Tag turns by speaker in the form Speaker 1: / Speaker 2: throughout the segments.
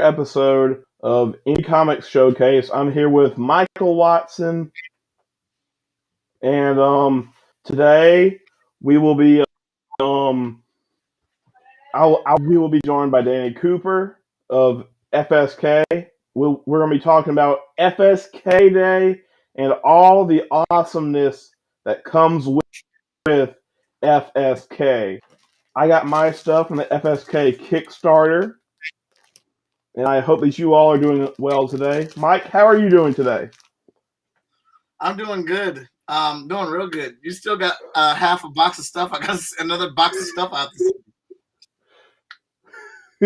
Speaker 1: episode of Indie Comix Showcase. I'm here with Michael Watson, and today we will be we will be joined by Danny Cooper of FSK. We're going to be talking about FSKDAY and all the awesomeness that comes with FSK. I got my stuff from the FSK Kickstarter, and I hope that you all are doing well today. Mike, how are you doing today?
Speaker 2: I'm doing good. Doing real good. You still got half a box of stuff. I got another box of stuff out this.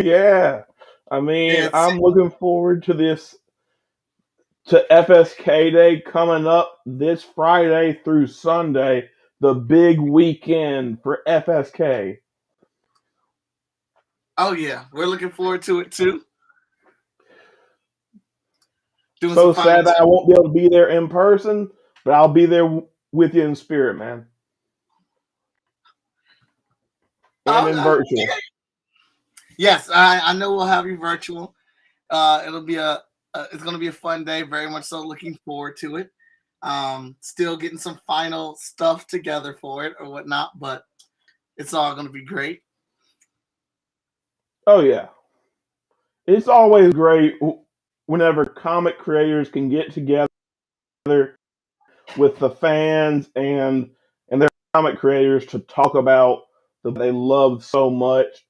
Speaker 1: Yeah. I mean, I'm looking forward to FSKDAY coming up this Friday through Sunday, the big weekend for FSK.
Speaker 2: Oh, yeah. We're looking forward to it, too.
Speaker 1: So sad that I won't be able to be there in person, but I'll be there with you in spirit, man. And in virtual.
Speaker 2: Yes, I know we'll have you virtual. It'll be it's going to be a fun day. Very much so. Looking forward to it. Still getting some final stuff together for it or whatnot, but it's all going to be great.
Speaker 1: Oh yeah, it's always great whenever comic creators can get together with the fans and their comic creators to talk about what they love so much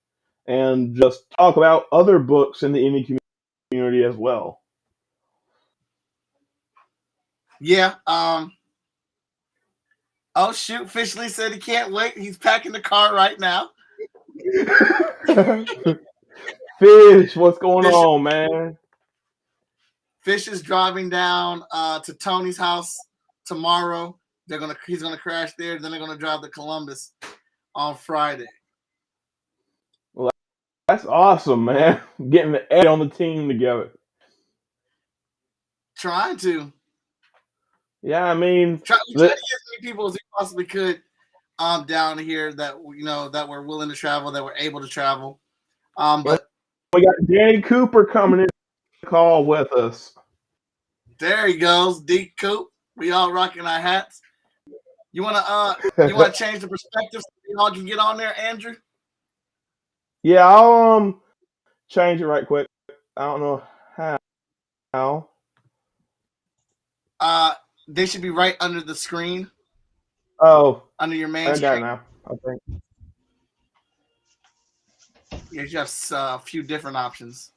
Speaker 1: and just talk about other books in the indie community as well.
Speaker 2: Yeah. Oh shoot! Officially said he can't wait. He's packing the car right now.
Speaker 1: Fish, what's going on, man?
Speaker 2: Fish is driving down to Tony's house tomorrow. He's gonna crash there. Then they're gonna drive to Columbus on Friday.
Speaker 1: Well, that's awesome, man. Getting the Eddie on the team together.
Speaker 2: Trying to.
Speaker 1: Yeah, I mean,
Speaker 2: try to get as many people as we possibly could down here that that were willing to travel, that were able to travel. But
Speaker 1: we got Danny Cooper coming in to call with us.
Speaker 2: There he goes, D Coop. We all rocking our hats. You wanna change the perspective so we all can get on there, Andrew?
Speaker 1: Yeah, I'll change it right quick. I don't know how.
Speaker 2: They should be right under the screen.
Speaker 1: Oh,
Speaker 2: under your main
Speaker 1: screen. I got
Speaker 2: screen.
Speaker 1: it now, I think.
Speaker 2: Yeah, you have a few different options.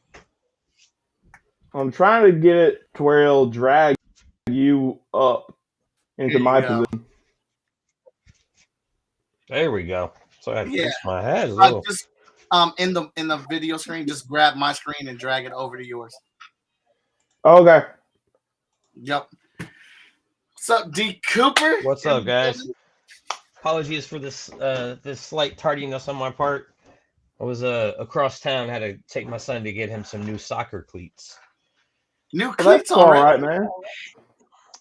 Speaker 1: I'm trying to get it to where it'll drag you up into my position.
Speaker 3: There we go. So I fix my head a
Speaker 2: little. Just in the video screen, just grab my screen and drag it over to yours.
Speaker 1: Okay.
Speaker 2: Yep. What's up, D Cooper?
Speaker 3: What's up, guys? Apologies for this slight tardiness on my part. I was across town, had to take my son to get him some new soccer cleats.
Speaker 2: New cleats,
Speaker 1: all right, man.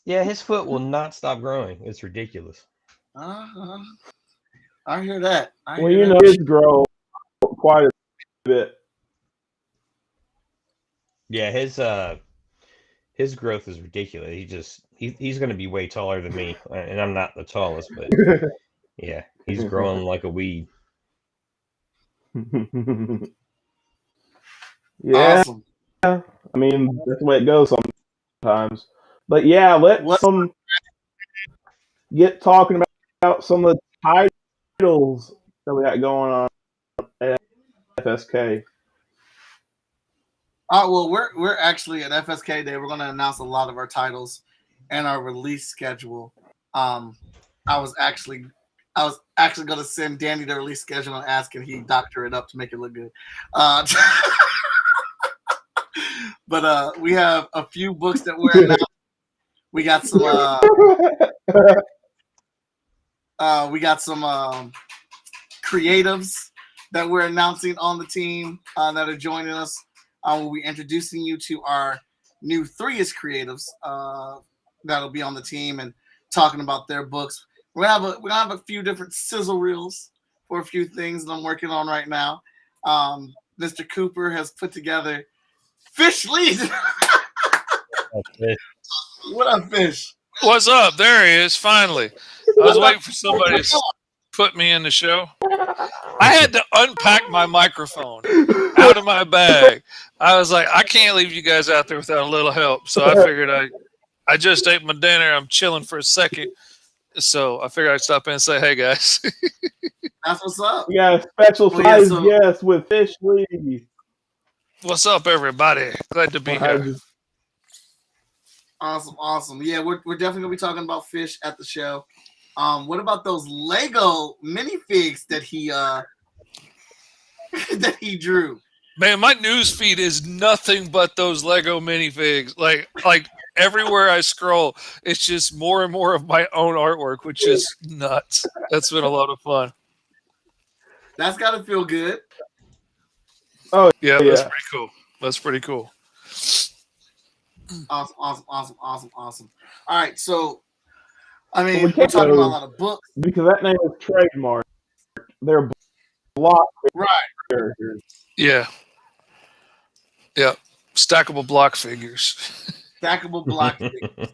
Speaker 3: Yeah, his foot will not stop growing. It's ridiculous.
Speaker 2: I hear that.
Speaker 1: His grow quite a bit.
Speaker 3: Yeah, his growth is ridiculous. He's going to be way taller than me, and I'm not the tallest, but yeah, he's growing like a weed.
Speaker 1: Yeah. Awesome. I mean, that's the way it goes sometimes. But yeah, let's get talking about some of the titles that we got going on at FSK.
Speaker 2: Well, we're actually at FSKDAY. We're going to announce a lot of our titles and our release schedule. I was actually going to send Danny the release schedule and ask if he doctor it up to make it look good. But we have a few books that we're announcing. We got some. We got some creatives that we're announcing on the team that are joining us. We'll be introducing you to our new 3-ish creatives that'll be on the team and talking about their books. We're gonna have a few different sizzle reels for a few things that I'm working on right now. Mr. Cooper has put together Fish leads. What up, Fish?
Speaker 4: What's up? There he is, finally. I was waiting for somebody to put me in the show. I had to unpack my microphone out of my bag. I was like, I can't leave you guys out there without a little help. So I figured I just ate my dinner. I'm chilling for a second. So I figured I'd stop in and say, hey, guys.
Speaker 2: That's what's up.
Speaker 1: We got a special surprise guest with Fish Lee.
Speaker 4: What's up, everybody? Glad to be here.
Speaker 2: Awesome. Yeah, we're definitely gonna be talking about Fish at the show. What about those Lego minifigs that he that he drew?
Speaker 4: Man, my news feed is nothing but those Lego minifigs. Like everywhere I scroll, it's just more and more of my own artwork, which is nuts. That's been a lot of fun.
Speaker 2: That's gotta feel good.
Speaker 1: Oh
Speaker 4: yeah, that's pretty cool. That's pretty cool.
Speaker 2: Awesome. All right, so I mean, we're talking about a lot of books
Speaker 1: because that name is trademark. They're block
Speaker 2: characters.
Speaker 4: Yeah. Stackable block figures.
Speaker 2: Stackable block figures.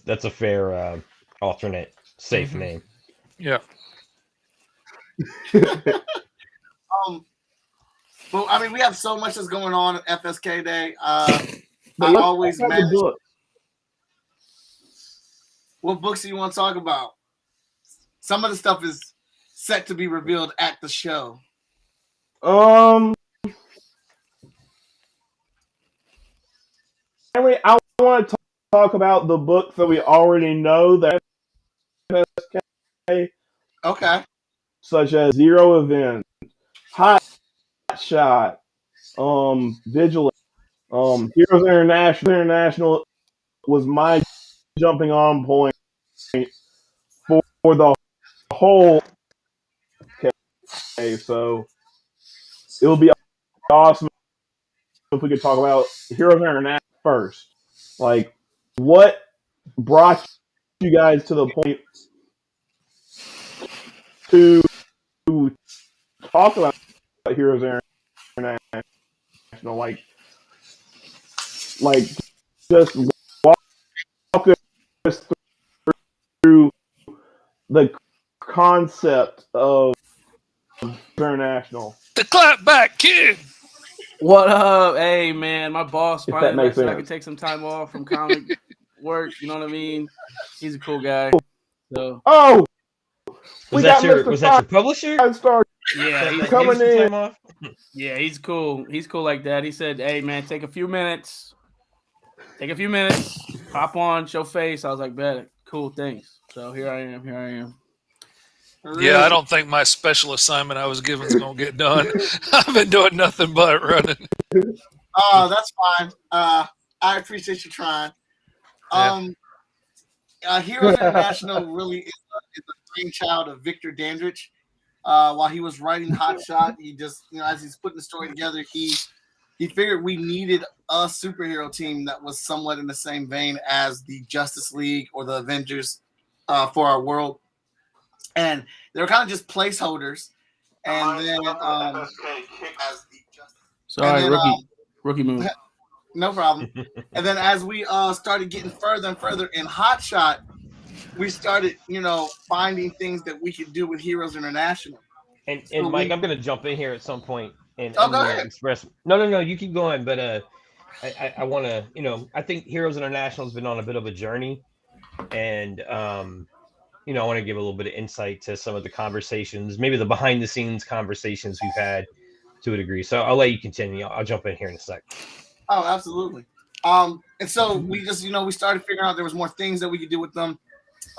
Speaker 3: That's a fair alternate safe name.
Speaker 4: Yeah.
Speaker 2: But I mean, we have so much that's going on at FSK Day. I always manage. What books do you want to talk about? Some of the stuff is set to be revealed at the show.
Speaker 1: I want to talk about the books that we already know that FSK.
Speaker 2: Okay.
Speaker 1: Such as Zero Event, Hot Shot, Vigilance, Heroes International was my jumping on point for the whole. Okay, so it would be awesome if we could talk about Heroes International first. Like, what brought you guys to the point to talk about Heroes International? Like just walk us through the concept of International.
Speaker 4: The clapback kid.
Speaker 5: What up? Hey, man, my boss finally
Speaker 1: makes
Speaker 5: said I
Speaker 1: sense.
Speaker 5: could take some time off from comic work. You know what I mean? He's a cool guy. So,
Speaker 3: was that your publisher?
Speaker 5: Yeah, he's
Speaker 1: coming in.
Speaker 5: Yeah, he's cool. He's cool like that. He said, "Hey, man, take a few minutes. Hop on, show face." I was like, "Bet, cool, thanks." So here I am.
Speaker 4: Yeah, I don't think my special assignment I was given is going to get done. I've been doing nothing but running.
Speaker 2: Oh, that's fine. I appreciate you trying. Heroes International really is a brainchild of Victor Dandridge. While he was writing Hot Shot, he just, as he's putting the story together, he figured we needed a superhero team that was somewhat in the same vein as the Justice League or the Avengers for our world. And they were kind of just placeholders. And then
Speaker 5: sorry, rookie move.
Speaker 2: No problem. And then as we started getting further and further in Hot Shot, we started, finding things that we could do with Heroes International.
Speaker 3: And Mike, I'm going to jump in here at some point and
Speaker 2: go ahead.
Speaker 3: express. No, you keep going. But I want to, I think Heroes International has been on a bit of a journey, and I want to give a little bit of insight to some of the conversations, maybe the behind the scenes conversations we've had to a degree. So I'll let you continue. I'll jump in here in a sec.
Speaker 2: Oh, absolutely. And so we just, we started figuring out there was more things that we could do with them.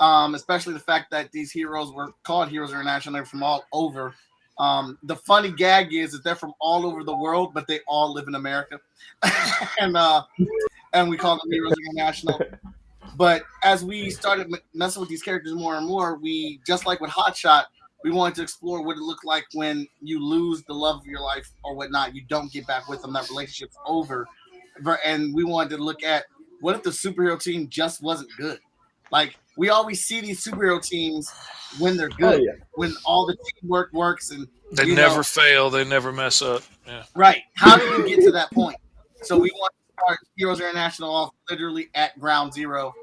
Speaker 2: Especially the fact that these heroes were called Heroes International. They're from all over. The funny gag is that they're from all over the world, but they all live in America. and we call them Heroes International. But as we started messing with these characters more and more, we, just like with Hot Shot, we wanted to explore what it looked like when you lose the love of your life or whatnot. You don't get back with them. That relationship's over. And we wanted to look at what if the superhero team just wasn't good? Like, we always see these superhero teams when they're good, when all the teamwork works and
Speaker 4: They never fail. They never mess up. Yeah.
Speaker 2: Right. How do you get to that point? So we want to start Heroes International off literally at ground zero,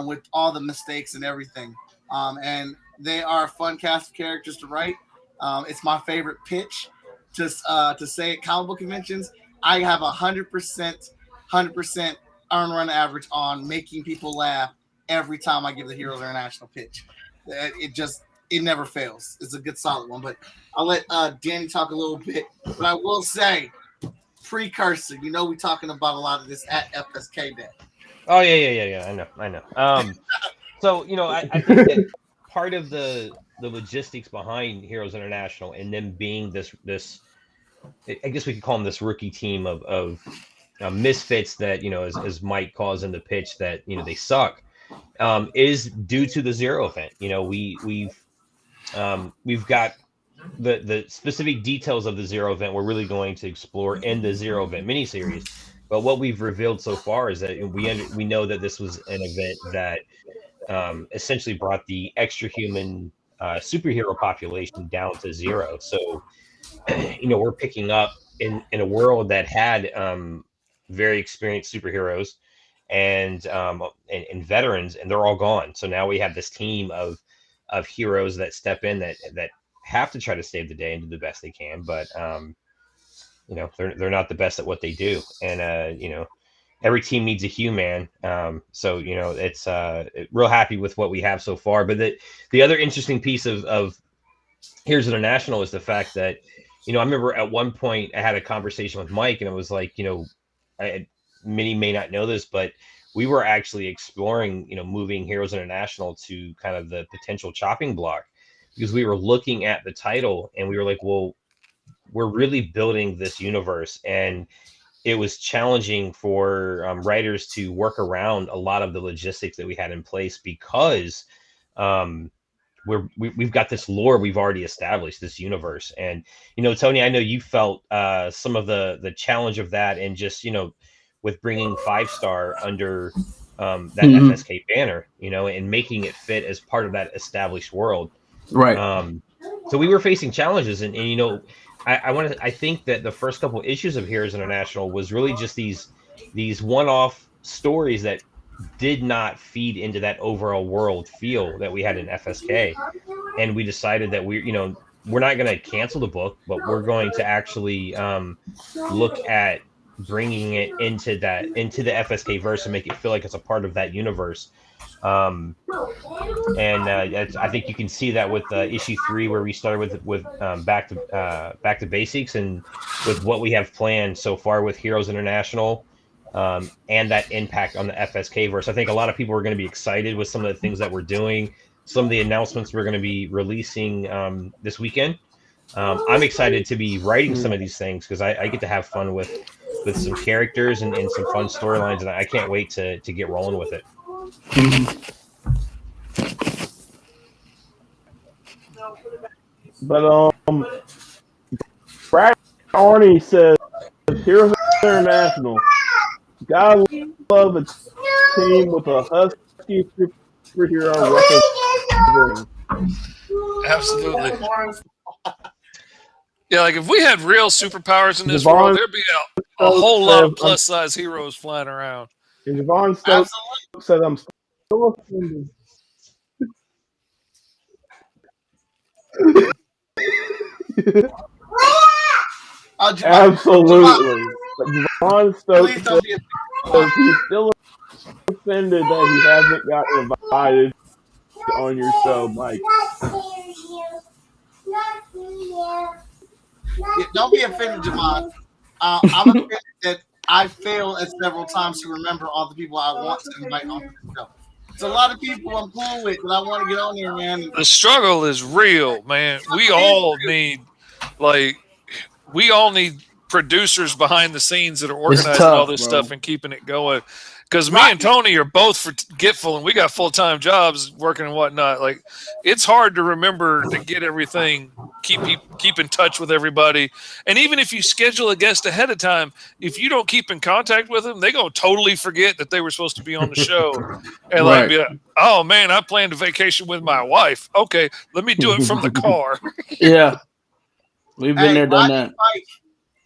Speaker 2: with all the mistakes and everything. And they are a fun cast of characters to write. It's my favorite pitch to say at comic book conventions. I have 100% earn run average on making people laugh every time I give the Heroes International pitch. It never fails. It's a good solid one. But I'll let Danny talk a little bit. But I will say, precursor, we're talking about a lot of this at FSK Day.
Speaker 3: Oh yeah. I know. So I think that part of the logistics behind Heroes International and them being this I guess we could call them this rookie team of misfits that as Mike calls in the pitch that they suck, is due to the Zero event. We've got the specific details of the Zero event we're really going to explore in the Zero event miniseries. But what we've revealed so far is that we know that this was an event that essentially brought the extra human superhero population down to zero. So we're picking up in a world that had very experienced superheroes and veterans, and they're all gone. So now we have this team of heroes that step in that have to try to save the day and do the best they can, but they're not the best at what they do. And every team needs a human. So it's real happy with what we have so far. But the other interesting piece of Heroes International is the fact that I remember at one point I had a conversation with Mike, and it was like, many may not know this, but we were actually exploring, moving Heroes International to kind of the potential chopping block, because we were looking at the title and we were like, well, we're really building this universe, and it was challenging for writers to work around a lot of the logistics that we had in place, because we've got this lore we've already established, this universe. And Tony, I know you felt some of the challenge of that, and just with bringing 5-star under that FSK banner, and making it fit as part of that established world.
Speaker 5: Right.
Speaker 3: So we were facing challenges, and I think that the first couple issues of Heroes International was really just these one-off stories that did not feed into that overall world feel that we had in FSK. And we decided that we're not going to cancel the book, but we're going to actually look at bringing it into the FSK verse and make it feel like it's a part of that universe. I think you can see that with issue 3, where we started with back to basics, and with what we have planned so far with Heroes International, and that impact on the FSK verse. I think a lot of people are going to be excited with some of the things that we're doing, some of the announcements we're going to be releasing this weekend. I'm excited to be writing some of these things, because I get to have fun with some characters and some fun storylines, and I can't wait to get rolling with it.
Speaker 1: But Brad Arnie says Heroes International, gotta love a team with a husky superhero representing.
Speaker 4: Absolutely. Yeah, like if we had real superpowers in this
Speaker 1: Javon
Speaker 4: world, there'd be a whole lot of
Speaker 1: said,
Speaker 4: plus-size heroes flying around.
Speaker 1: And Javon Stokes said, I'm still offended. Absolutely. But Javon Stokes says he's still offended that he hasn't gotten invited on your show, Mike.
Speaker 2: Yeah, don't be offended, Javon. I'm offended that I fail at several times to remember all the people I want to invite on the show. It's a lot of people I'm cool with, but I want to get on there, man.
Speaker 4: The struggle is real, man. We all need producers behind the scenes that are organizing all this stuff and keeping it going. Because me and Tony are both forgetful, and we got full-time jobs working and whatnot. Like, it's hard to remember to get everything, keep in touch with everybody. And even if you schedule a guest ahead of time, if you don't keep in contact with them, they're going to totally forget that they were supposed to be on the show. And be like, oh, man, I planned a vacation with my wife. Okay, let me do it from the car.
Speaker 5: Yeah. We've been there, done
Speaker 2: Rodney
Speaker 5: that.
Speaker 2: Pike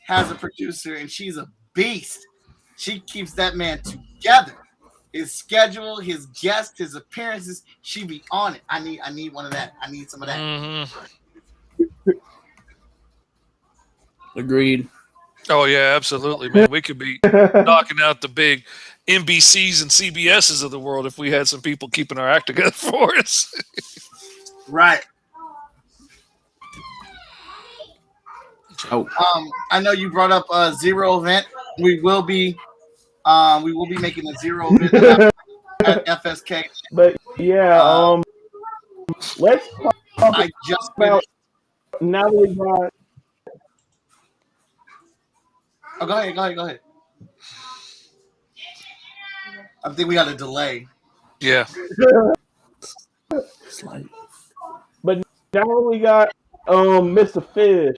Speaker 2: has a producer, and she's a beast. She keeps that man together. His schedule, his guests, his appearances, she be on it. I need one of that. I need some of that.
Speaker 4: Mm-hmm.
Speaker 5: Agreed.
Speaker 4: Oh yeah, absolutely, man. We could be knocking out the big NBCs and CBSs of the world if we had some people keeping our act together for us.
Speaker 2: Right.
Speaker 5: Oh,
Speaker 2: I know you brought up a Zero event. We will be making a Zero event at FSK.
Speaker 1: But yeah, let's talk
Speaker 2: I just
Speaker 1: about
Speaker 2: finished.
Speaker 1: now that we got.
Speaker 2: Oh, go ahead. I think we got a delay.
Speaker 4: Yeah.
Speaker 5: slight.
Speaker 1: But now that we got Mr. Fish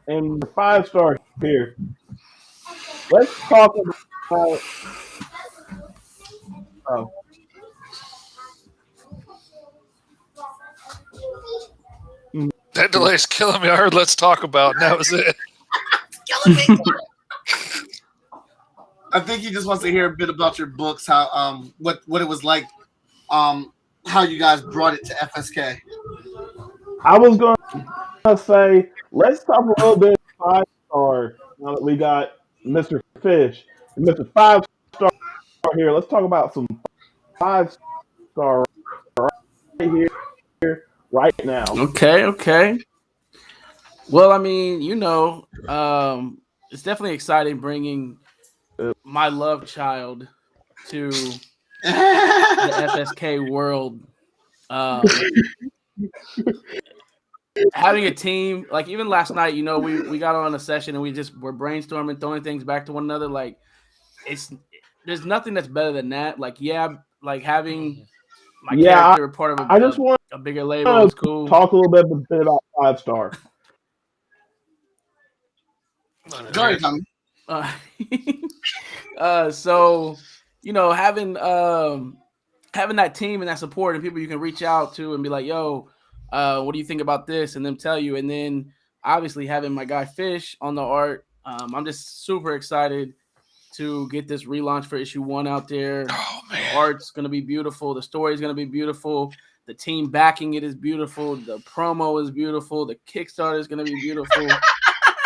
Speaker 1: and 5-star here, let's talk about. Oh,
Speaker 4: That delay's killing me. I heard let's talk about, and that was it.
Speaker 2: I think he just wants to hear a bit about your books, how what it was like, how you guys brought it to FSK.
Speaker 1: I was going to say let's talk a little bit 5-star. Now that we got Mr. Fish and Mr. 5-star here, let's talk about some 5-star right here, right now.
Speaker 5: Okay. Well, I mean, it's definitely exciting bringing my love child to the FSK world. Having a team, like even last night, we got on a session and we just were brainstorming, throwing things back to one another. Like there's nothing that's better than that. Like having my character part of
Speaker 1: I just want
Speaker 5: a bigger label is cool.
Speaker 1: Talk a little bit about 5-star.
Speaker 2: Go ahead, Tommy.
Speaker 5: So having that team and that support and people you can reach out to and be like, yo, what do you think about this? And them tell you. And then obviously having my guy Fish on the art. I'm just super excited to get this relaunch for issue 1 out there.
Speaker 4: Oh man,
Speaker 5: the art's gonna be beautiful. The story is gonna be beautiful. The team backing it is beautiful. The promo is beautiful. The Kickstarter is gonna be beautiful.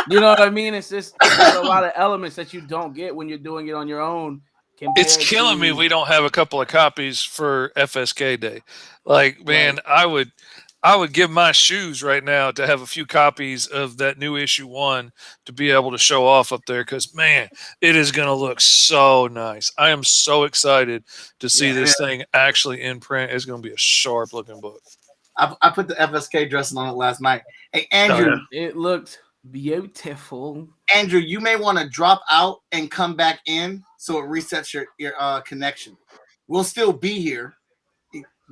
Speaker 5: You know what I mean? It's just a lot of elements that you don't get when you're doing it on your own.
Speaker 4: It's killing me we don't have a couple of copies for FSK Day. Like, man, right. I would give my shoes right now to have a few copies of that new issue 1 to be able to show off up there because, man, it is going to look so nice. I am so excited to see this thing actually in print. It's going to be a sharp-looking book.
Speaker 2: I put the FSK dressing on it last night. Hey, Andrew.
Speaker 5: It looked beautiful.
Speaker 2: Andrew, you may want to drop out and come back in so it resets your connection. We'll still be here.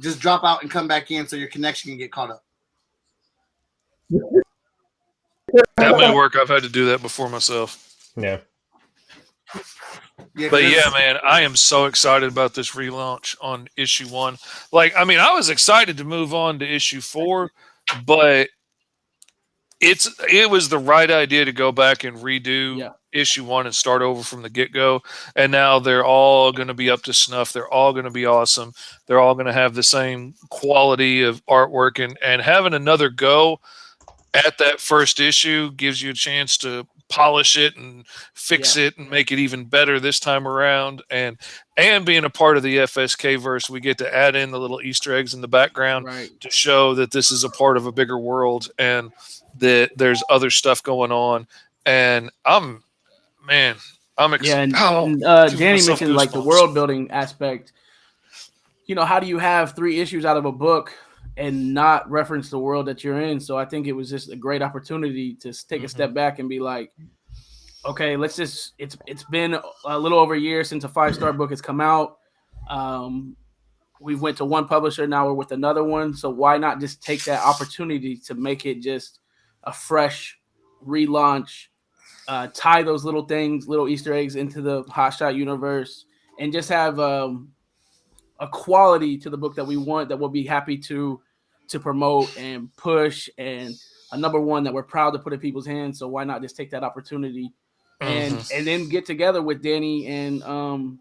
Speaker 2: Just drop out and come back in so your connection can get caught up.
Speaker 4: That may work. I've had to do that before myself.
Speaker 3: Yeah.
Speaker 4: But yeah, man, I am so excited about this relaunch on issue 1. Like, I mean, I was excited to move on to issue 4, but it was the right idea to go back and redo issue 1 and start over from the get-go. And now they're all going to be up to snuff. They're all going to be awesome. They're all going to have the same quality of artwork, and having another go at that first issue gives you a chance to polish it and fix it and make it even better this time around. And being a part of the FSK verse, we get to add in the little Easter eggs in the background to show that this is a part of a bigger world and that there's other stuff going on. And I'm excited.
Speaker 5: Danny mentioned like the world building aspect. How do you have 3 issues out of a book and not reference the world that you're in? So I think it was just a great opportunity to take a step back and be like, okay, let's just, it's been a little over a year since a 5-star book has come out. We went to one publisher, now we're with another one. So why not just take that opportunity to make it just a fresh relaunch, tie those little things, little Easter eggs into the Hotshot universe, and just have a quality to the book that we want, that we'll be happy to promote and push and a number one that we're proud to put in people's hands. So why not just take that opportunity and then get together with Danny and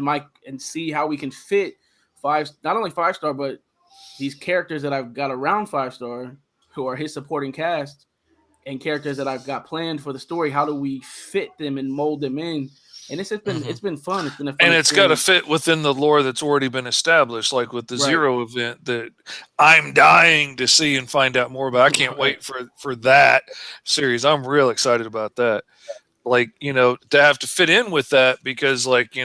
Speaker 5: Mike and see how we can fit not only 5-star, but these characters that I've got around 5-star who are his supporting cast and characters that I've got planned for the story. How do we fit them and mold them in? And it's been fun. It's been a fun
Speaker 4: and it's got to
Speaker 5: experience.
Speaker 4: fit within the lore that's already been established, like with the Zero event that I'm dying to see and find out more about. I can't wait for that series. I'm real excited about that. Like, to have to fit in with that because, like,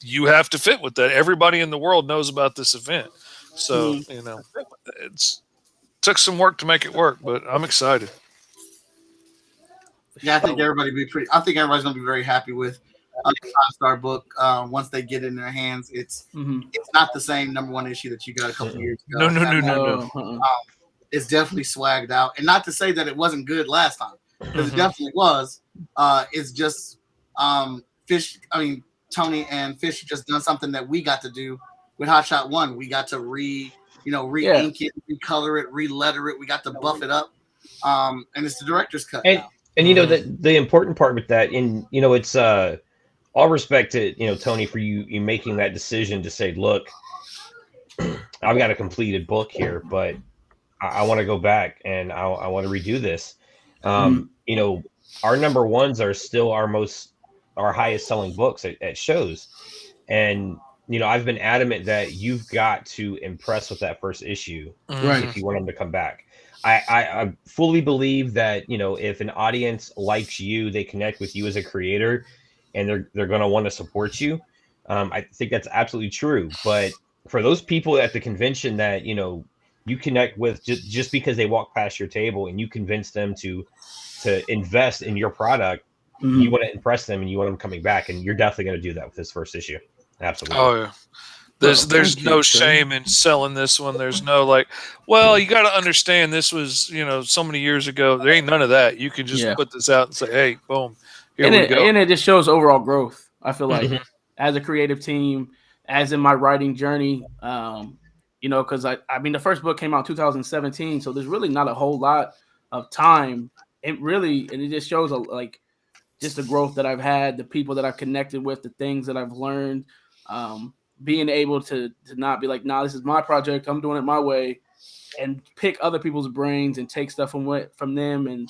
Speaker 4: you have to fit with that. Everybody in the world knows about this event. So, it's took some work to make it work, but I'm excited.
Speaker 2: Yeah, I think everybody's gonna be very happy with the 5-star book. Once they get it in their hands, it's not the same number one issue that you got a couple years ago.
Speaker 4: No.
Speaker 2: It's definitely swagged out, and not to say that it wasn't good last time, because it definitely was. It's just Tony and Fish just done something that we got to do with Hot Shot 1. We got to re-ink it, recolor it, re-letter it. We got to buff it up, and it's the director's cut now.
Speaker 3: And the important part with that, and it's all respect to Tony for you making that decision to say, look, I've got a completed book here, but I want to go back and I want to redo this. Our number ones are still our highest selling books at shows, and I've been adamant that you've got to impress with that first issue if you want them to come back. I fully believe that if an audience likes you, they connect with you as a creator, and they're going to want to support you. I think that's absolutely true. But for those people at the convention that you connect with just because they walk past your table and you convince them to invest in your product, you want to impress them and you want them coming back, and you're definitely going to do that with this first issue. Absolutely.
Speaker 4: Oh yeah. There's no shame in selling this one. There's no you got to understand this was, so many years ago. There ain't none of that. You can just put this out and say, hey, boom, here we go.
Speaker 5: And it just shows overall growth. I feel like as a creative team, as in my writing journey, because I mean, the first book came out in 2017, so there's really not a whole lot of time. It just shows just the growth that I've had, the people that I've connected with, the things that I've learned. Being able to not be like, nah, this is my project, I'm doing it my way, and pick other people's brains and take stuff from them and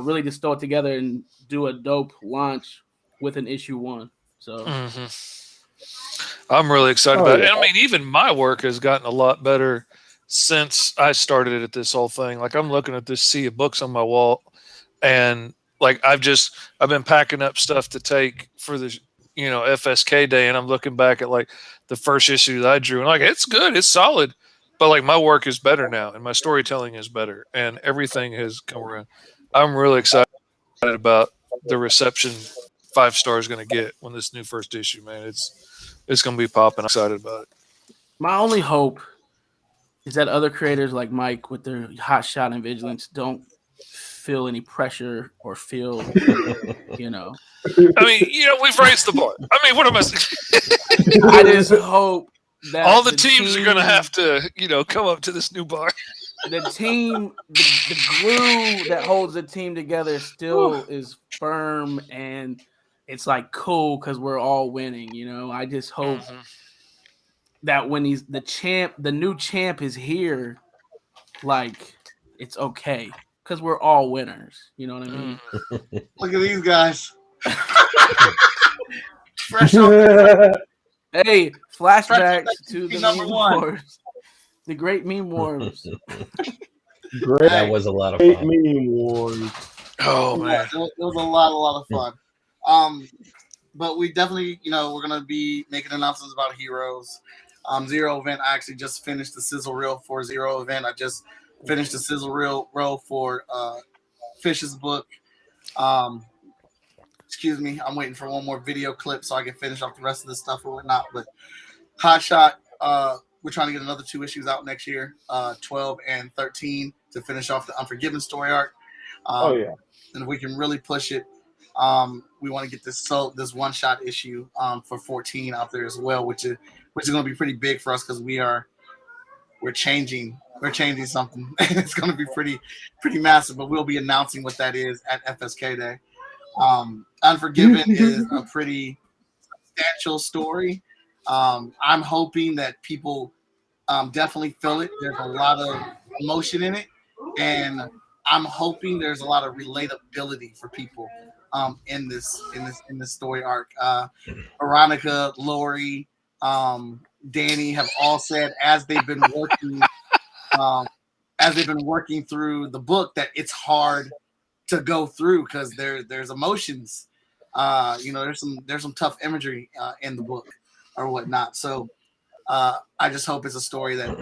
Speaker 5: really just throw it together and do a dope launch with an issue 1. So
Speaker 4: I'm really excited about it. And I mean, even my work has gotten a lot better since I started at this whole thing. Like, I'm looking at this sea of books on my wall, and I've been packing up stuff to take for the FSKDAY, and I'm looking back at the first issue that I drew, and it's good, it's solid, but my work is better now, and my storytelling is better, and everything has come around. I'm really excited about the reception 5-star is going to get when this new first issue, man. It's going to be popping. I'm excited about it.
Speaker 5: My only hope is that other creators like Mike with their Hot Shot and Vigilance don't feel any pressure or feel,
Speaker 4: I mean, we've raised the bar. I mean, what am I saying?
Speaker 5: I just hope that
Speaker 4: all the teams are going to have to, come up to this new bar.
Speaker 5: The team, the glue that holds the team together still is firm, and it's cool because we're all winning. I just hope that when the new champ is here, it's okay. Because we're all winners. You know what I mean?
Speaker 2: Look at these guys.
Speaker 5: Fresh off. Hey, flashbacks to the
Speaker 2: number
Speaker 5: meme
Speaker 2: 1.
Speaker 5: wars. The great meme wars.
Speaker 1: Great.
Speaker 3: That was a lot of fun.
Speaker 1: Meme wars.
Speaker 4: Oh, man.
Speaker 2: It was a lot of fun. But we definitely, we're going to be making announcements about Heroes. Zero event. I actually just finished the sizzle reel for Zero event. I just finished the sizzle reel for Fish's book. Excuse me, I'm waiting for one more video clip so I can finish off the rest of this stuff or whatnot. But Hot Shot, we're trying to get another 2 issues out next year, 12 and 13, to finish off the Unforgiven story arc. And if we can really push it, we want to get this one-shot issue for 14 out there as well, which is going to be pretty big for us because we're changing we're changing something. It's going to be pretty massive, but we'll be announcing what that is at FSKDAY. Unforgiven is a pretty substantial story. I'm hoping that people definitely feel it. There's a lot of emotion in it, and I'm hoping there's a lot of relatability for people in this story arc. Veronica, Lori, Danny have all said as they've been working through the book that it's hard to go through because there's emotions. There's some tough imagery in the book or whatnot. So I just hope it's a story that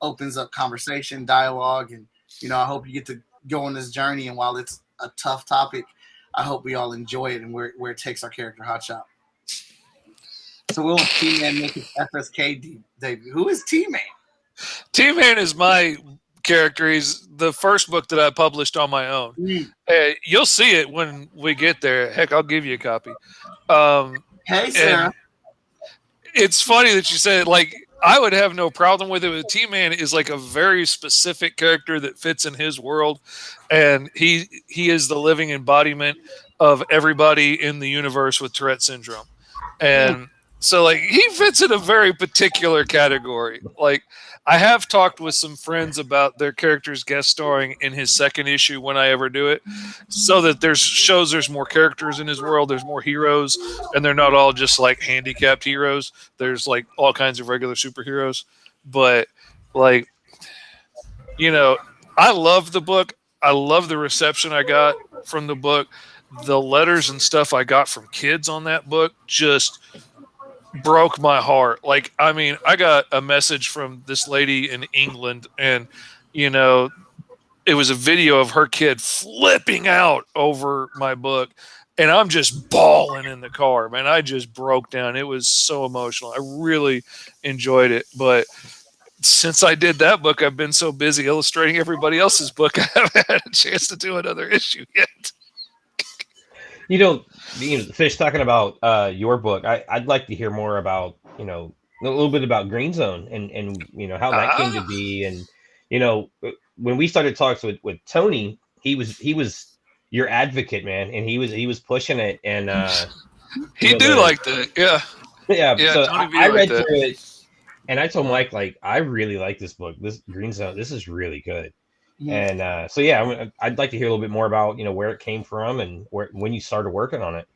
Speaker 2: opens up conversation, dialogue, and I hope you get to go on this journey. And while it's a tough topic, I hope we all enjoy it and where it takes our character Hotshot. So we'll T-Man make his FSK debut. Who is T-Man?
Speaker 4: T-Man is my character. He's the first book that I published on my own. You'll see it when we get there. Heck, I'll give you a copy.
Speaker 2: Hey, Sarah.
Speaker 4: It's funny that you said, like, I would have no problem with it. But T-Man is like a very specific character that fits in his world, and he is the living embodiment of everybody in the universe with Tourette syndrome. And so, like, he fits in a very particular category. Like, I have talked with some friends about their characters guest starring in his second issue when I ever do it, so that there's more characters in his world, there's more heroes, and they're not all just like handicapped heroes. There's like all kinds of regular superheroes. But like, I love the book. I love the reception I got from the book. The letters and stuff I got from kids on that book just broke my heart. Like, I mean, I got a message from this lady in England, and it was a video of her kid flipping out over my book, and I'm just bawling in the car, man. I just broke down. It was so emotional. I really enjoyed it. But since I did that book, I've been so busy illustrating everybody else's book, I haven't had a chance to do another issue yet.
Speaker 3: Fish, talking about your book, I'd like to hear more about, a little bit about Green Zone and how that came to be. And, when we started talks with Tony, he was your advocate, man. And he was pushing it. And
Speaker 4: he like that. Yeah.
Speaker 3: Yeah. So I read
Speaker 4: that.
Speaker 3: through it, and I told Mike, like, I really like this book. This Green Zone, this is really good. And I'd like to hear a little bit more about where it came from and when you started working on it.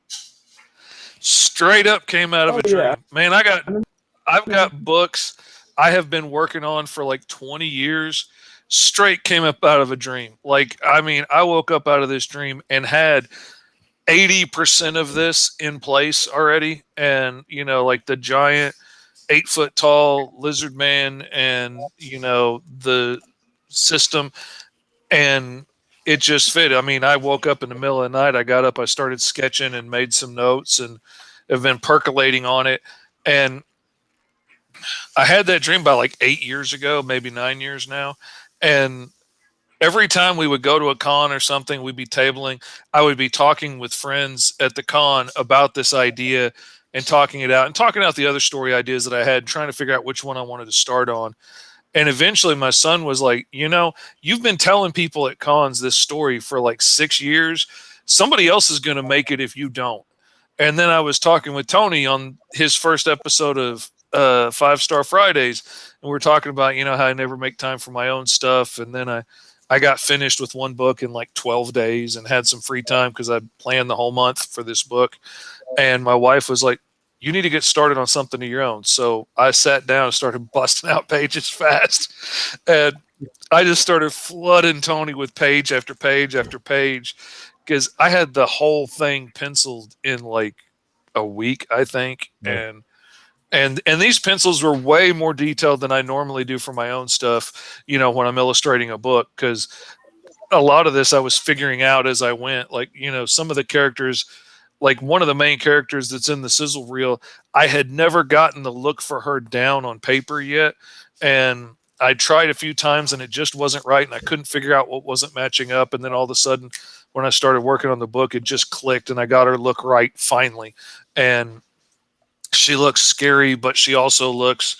Speaker 4: Straight up came out of a dream, man. I've got books I have been working on for like 20 years. Straight came up out of a dream. Like, I mean, I woke up out of this dream and had 80% of this in place already, and like the giant 8-foot tall lizard man, and the system, and it just fit. I mean, I woke up in the middle of the night, I got up, I started sketching and made some notes and have been percolating on it. And I had that dream about like 8 years ago, maybe 9 years now. And every time we would go to a con or something, we'd be tabling, I would be talking with friends at the con about this idea and talking it out and talking out the other story ideas that I had, trying to figure out which one I wanted to start on. And eventually my son was like, you've been telling people at cons this story for like 6 years. Somebody else is going to make it if you don't. And then I was talking with Tony on his first episode of 5 Star Fridays. And we're talking about, how I never make time for my own stuff. And then I got finished with one book in like 12 days and had some free time because I planned the whole month for this book. And my wife was like, you need to get started on something of your own. So I sat down and started busting out pages fast. And I just started flooding Tony with page after page after page, because I had the whole thing penciled in like a week, I think. And these pencils were way more detailed than I normally do for my own stuff, when I'm illustrating a book, because a lot of this I was figuring out as I went. Like, some of the characters, like one of the main characters that's in the sizzle reel, I had never gotten the look for her down on paper yet. And I tried a few times and it just wasn't right. And I couldn't figure out what wasn't matching up. And then all of a sudden, when I started working on the book, it just clicked and I got her look right finally. And she looks scary, but she also looks,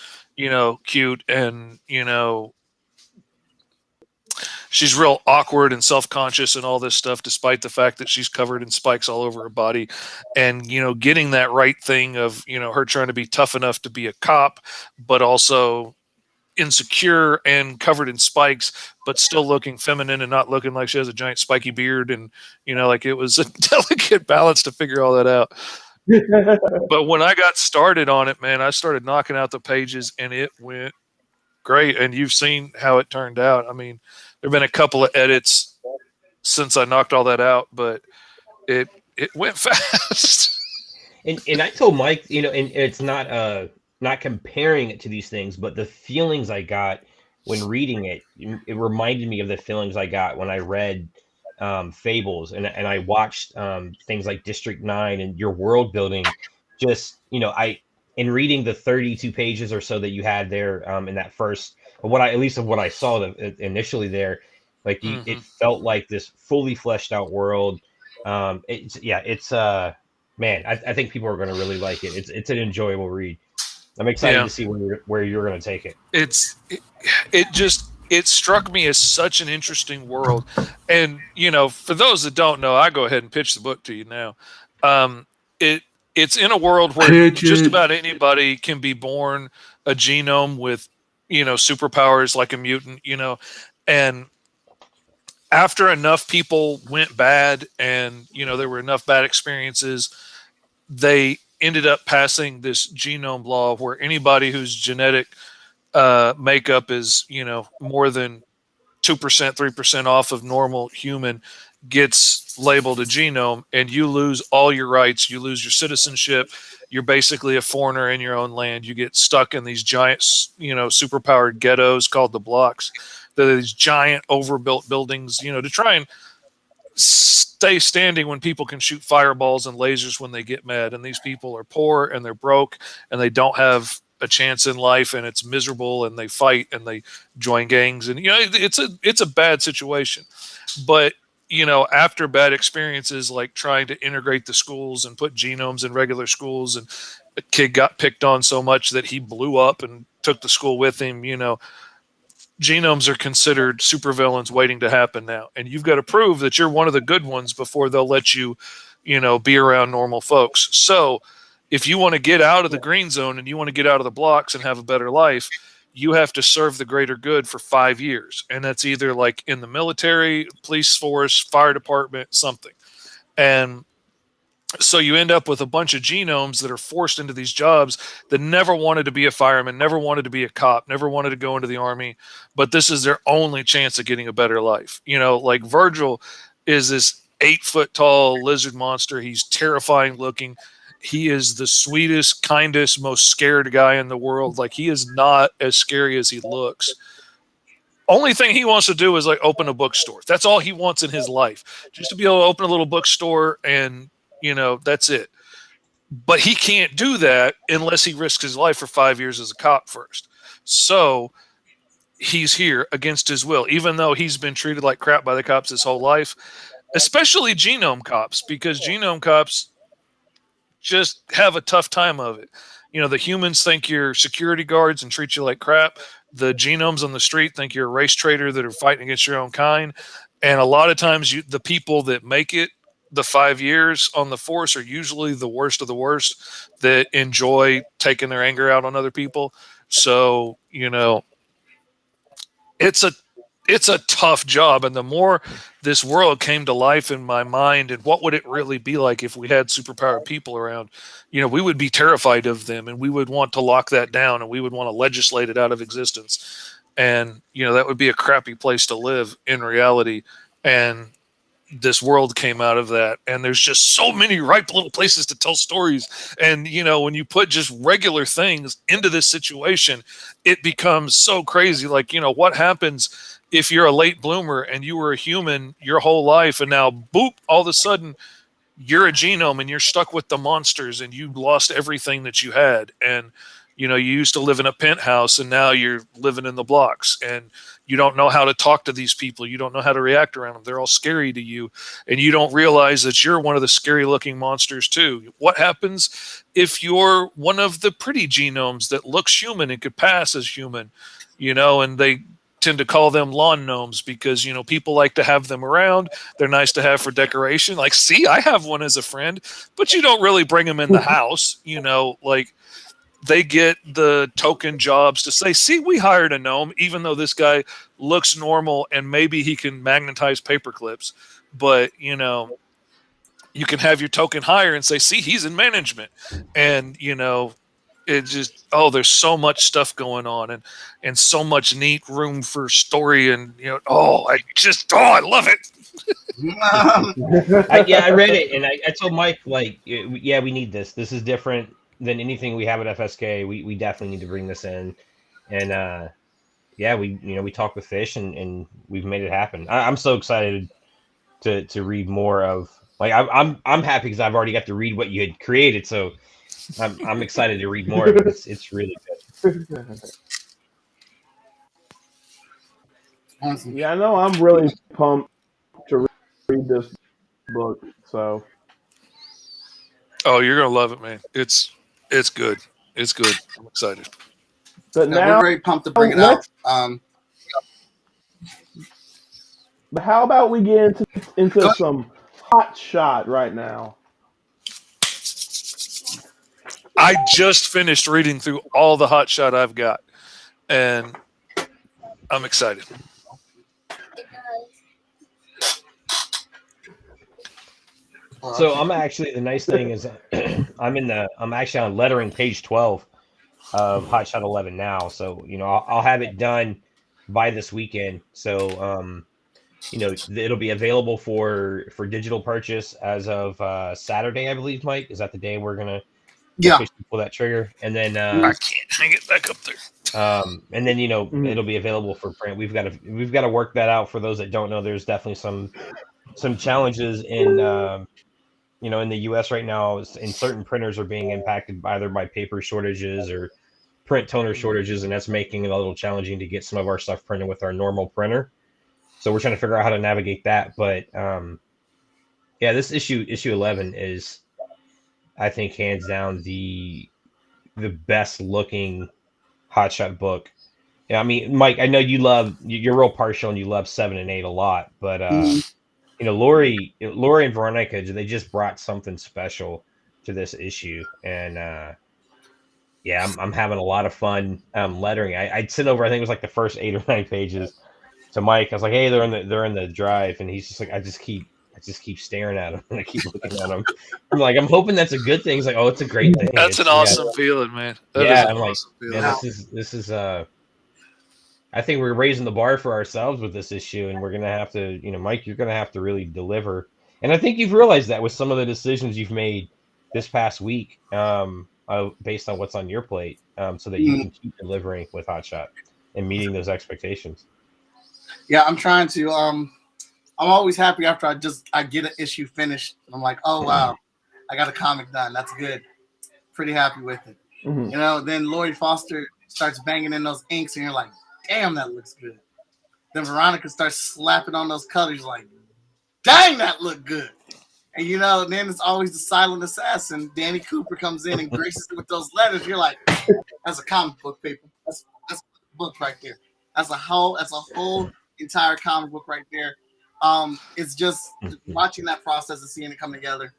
Speaker 4: cute and, she's real awkward and self-conscious and all this stuff, despite the fact that she's covered in spikes all over her body. And, getting that right thing of, her trying to be tough enough to be a cop, but also insecure and covered in spikes, but still looking feminine and not looking like she has a giant spiky beard. And, like it was a delicate balance to figure all that out. But when I got started on it, man, I started knocking out the pages and it went great. And you've seen how it turned out. I mean, there have been a couple of edits since I knocked all that out, but it went fast.
Speaker 3: And I told Mike, and it's not comparing it to these things, but the feelings I got when reading it reminded me of the feelings I got when I read Fables and I watched things like District 9 and your world building. Just, in reading the 32 pages or so that you had there in that first, at least of what I saw initially there, like it felt like this fully fleshed out world. Man, I think people are going to really like it. It's an enjoyable read. I'm excited to see where you're going to take it.
Speaker 4: It struck me as such an interesting world. And, for those that don't know, I go ahead and pitch the book to you now. It's in a world where just about anybody can be born a genome with, superpowers like a mutant, and after enough people went bad and, there were enough bad experiences, they ended up passing this genome law where anybody whose genetic makeup is, more than 2%, 3% off of normal human gets labeled a genome, and you lose all your rights. You lose your citizenship. You're basically a foreigner in your own land. You get stuck in these giant, superpowered ghettos called the blocks. They're these giant overbuilt buildings, to try and stay standing when people can shoot fireballs and lasers when they get mad. And these people are poor and they're broke and they don't have a chance in life, and it's miserable, and they fight and they join gangs, and it's a bad situation. But after bad experiences like trying to integrate the schools and put genomes in regular schools, and a kid got picked on so much that he blew up and took the school with him, genomes are considered supervillains waiting to happen now. And you've got to prove that you're one of the good ones before they'll let you, be around normal folks. So if you want to get out of the green zone and you want to get out of the blocks and have a better life, you have to serve the greater good for 5 years. And that's either like in the military, police force, fire department, something. And so you end up with a bunch of genomes that are forced into these jobs that never wanted to be a fireman, never wanted to be a cop, never wanted to go into the army, but this is their only chance of getting a better life. Like Virgil is this 8-foot tall lizard monster. He's terrifying looking. He is the sweetest, kindest, most scared guy in the world. Like, he is not as scary as he looks. Only thing he wants to do is like open a bookstore. That's all he wants in his life. Just to be able to open a little bookstore, and that's it. But he can't do that unless he risks his life for 5 years as a cop first. So he's here against his will, even though he's been treated like crap by the cops his whole life, especially genome cops, because genome cops just have a tough time of it. The humans think you're security guards and treat you like crap. The genomes on the street think you're a race traitor that are fighting against your own kind. And a lot of times the people that make it the 5 years on the force are usually the worst of the worst that enjoy taking their anger out on other people. So, it's a tough job. And the more this world came to life in my mind, and what would it really be like if we had superpowered people around, we would be terrified of them, and we would want to lock that down, and we would want to legislate it out of existence. And, that would be a crappy place to live in reality. And this world came out of that, and there's just so many ripe little places to tell stories. And when you put just regular things into this situation, it becomes so crazy. Like, what happens if you're a late bloomer and you were a human your whole life, and now boop, all of a sudden you're a genome and you're stuck with the monsters, and you lost everything that you had. And you used to live in a penthouse, and now you're living in the blocks, and you don't know how to talk to these people. You don't know how to react around them. They're all scary to you, and you don't realize that you're one of the scary looking monsters too. What happens if you're one of the pretty genomes that looks human and could pass as human, and they tend to call them lawn gnomes because, people like to have them around. They're nice to have for decoration. Like, see, I have one as a friend, but you don't really bring them in the house, like they get the token jobs to say, see, we hired a gnome, even though this guy looks normal and maybe he can magnetize paper clips. But, you can have your token hire and say, see, he's in management. And, it just, there's so much stuff going on and so much neat room for story. And, I love it.
Speaker 3: I read it and I told Mike, like, yeah, we need this. This is different than anything we have at FSK. We definitely need to bring this in. And, we talked with Fish and we've made it happen. I'm so excited to read more of, like, I'm happy because I've already got to read what you had created. So I'm excited to read more of it. It's really good.
Speaker 1: Yeah, I know. I'm really pumped to read this book. So.
Speaker 4: Oh, you're gonna love it, man. It's good. It's good. I'm excited.
Speaker 1: But
Speaker 2: now we're very pumped to bring it out.
Speaker 1: But how about we get into some hot shot right now?
Speaker 4: I just finished reading through all the hot shot I've got, and I'm excited.
Speaker 3: So I'm actually, the nice thing is I'm actually on lettering page 12 of Hot Shot 11 now. So, I'll have it done by this weekend. So, it'll be available for digital purchase as of Saturday, I believe, Mike. Is that the day we're going to pull that trigger? And then
Speaker 4: I can't hang it back up there.
Speaker 3: And then, it'll be available for print. We've got to work that out. For those that don't know, there's definitely some challenges in in the U.S. right now, and certain printers are being impacted either by paper shortages or print toner shortages, and that's making it a little challenging to get some of our stuff printed with our normal printer. So we're trying to figure out how to navigate that. But this issue 11 is, I think, hands down the best looking hotshot book. Yeah, I mean, Mike, I know you're real partial and you love 7 and 8 a lot, but Lori and Veronica, they just brought something special to this issue, and I'm having a lot of fun lettering. I'd sent over, I think it was like the first 8 or 9 pages to Mike. I was like, hey, they're in the drive, and he's just like, I just keep staring at them and I keep looking at them. I'm like, I'm hoping that's a good thing. He's like, oh, it's a great thing.
Speaker 4: That's an awesome feeling, man. That is an awesome feeling.
Speaker 3: Man, this is I think we're raising the bar for ourselves with this issue, and we're gonna have to, Mike, you're gonna have to really deliver. And I think you've realized that with some of the decisions you've made this past week, based on what's on your plate, so that you can keep delivering with Hotshot and meeting those expectations.
Speaker 2: Yeah, I'm trying to. I'm always happy after I get an issue finished. I'm like, oh wow, I got a comic done. That's good. Pretty happy with it. Mm-hmm. Then Lloyd Foster starts banging in those inks, and you're like, damn, that looks good. Then Veronica starts slapping on those colors, like, dang, that looked good. And then it's always the silent assassin. Danny Cooper comes in and graces it with those letters. You're like, that's a comic book, people. That's a book right there. That's a whole entire comic book right there. It's just watching that process and seeing it come together